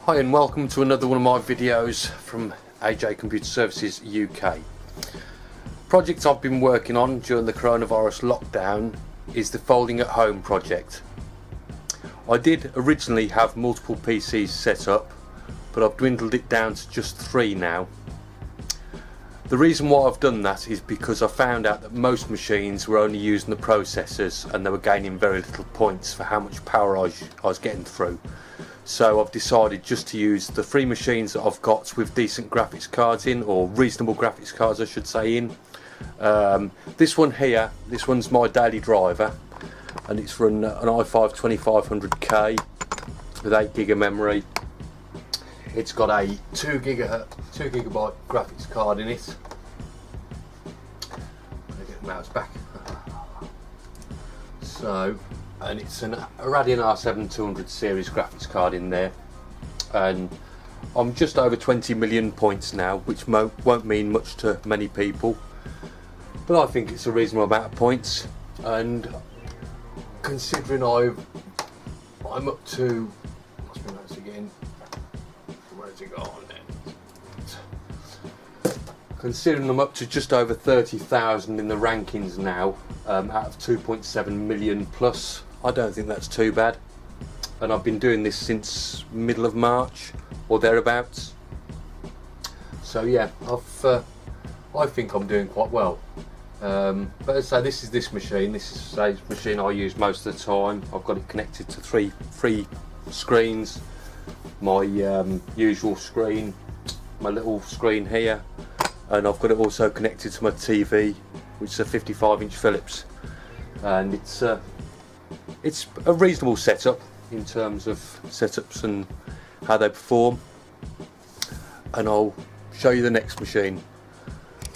Hi and welcome to another one of my videos from AJ Computer Services UK. Project I've been working on during the coronavirus lockdown is the Folding at Home project. I did originally have multiple PCs set up, but I've dwindled it down to just 3 now. The reason why I've done that is because I found out that most machines were only using the processors and they were gaining very little points for how much power I was getting through. So I've decided just to use the 3 machines that I've got with decent graphics cards in, or reasonable graphics cards I should say in. This one here, this one's my daily driver, and it's run an i5 2500K with 8GB of memory. It's got a 2GB graphics card in it. I'm going to get the mouse back. And it's a Radeon R7 200 series graphics card in there, and I'm just over 20 million points now, which won't mean much to many people, but I think it's a reasonable amount of points. And considering I'm up to, what's my notes again? Where's it gone then? Considering I'm up to just over 30,000 in the rankings now, out of 2.7 million plus, I don't think that's too bad. And I've been doing this since middle of March or thereabouts. So yeah, I think I'm doing quite well. But as I say, this is this machine. This is a machine I use most of the time. I've got it connected to three screens. My usual screen, my little screen here, and I've got it also connected to my TV, which is a 55-inch Philips, and it's a reasonable setup in terms of setups and how they perform. And I'll show you the next machine,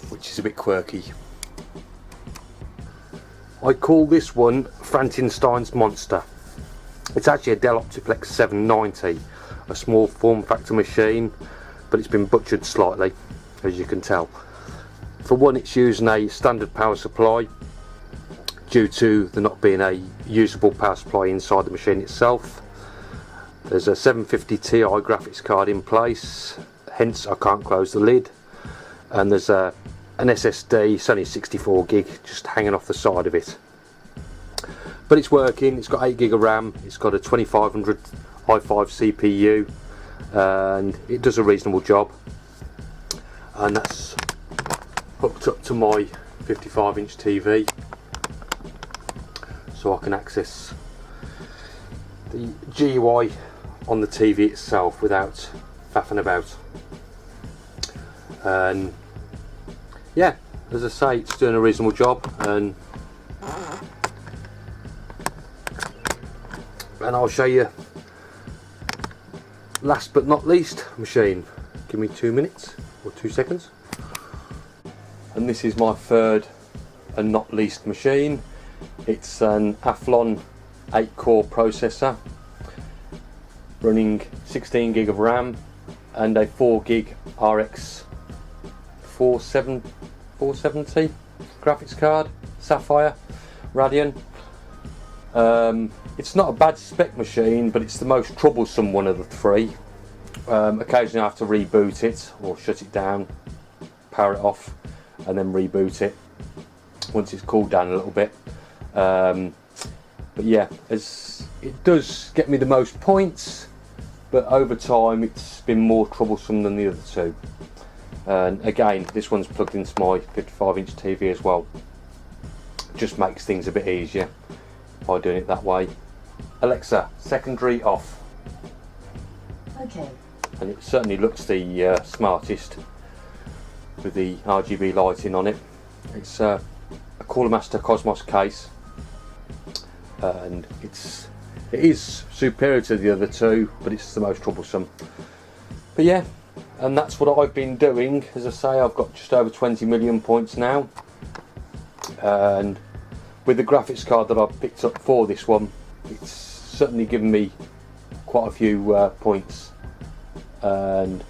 which is a bit quirky. I call this one FrANTenstein's Monster. It's actually a Dell Optiplex 790, a small form factor machine, but it's been butchered slightly, as you can tell. For one, it's using a standard power supply due to there not being a usable power supply inside the machine itself. There's a 750 Ti graphics card in place, hence I can't close the lid, and there's an SSD, it's only 64GB, just hanging off the side of it. But it's working. It's got 8GB of RAM, it's got a 2500 i5 CPU, and it does a reasonable job. And that's hooked up to my 55-inch TV, so I can access the GUI on the TV itself without faffing about. And yeah, as I say, it's doing a reasonable job, and I'll show you last but not least machine. Give me 2 minutes or 2 seconds. And this is my third and not least machine. It's an Athlon 8-core processor running 16GB of RAM and a 4GB RX 470 graphics card, Sapphire, Radeon. It's not a bad spec machine, but it's the most troublesome one of the 3. Occasionally I have to reboot it or shut it down, power it off, and then reboot it once it's cooled down a little bit. But yeah, it does get me the most points, but over time it's been more troublesome than the other 2. And again, this one's plugged into my 55-inch TV as well. Just makes things a bit easier by doing it that way. Alexa, secondary off. Okay. And it certainly looks the smartest with the RGB lighting on it. It's a Cooler Master Cosmos case, and it is superior to the other 2, but it's the most troublesome. But yeah, and that's what I've been doing. As I say, I've got just over 20 million points now, and with the graphics card that I've picked up for this one, it's certainly given me quite a few points. And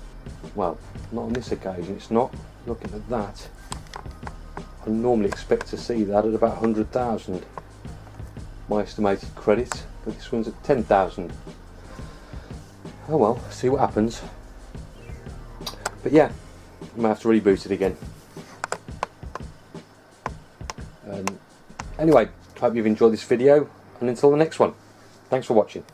well, not on this occasion, it's not. Looking at that, I normally expect to see that at about 100,000, my estimated credit, but this one's at 10,000. Oh well, see what happens. But yeah, I might have to reboot it again. Anyway, hope you've enjoyed this video, and until the next one, thanks for watching.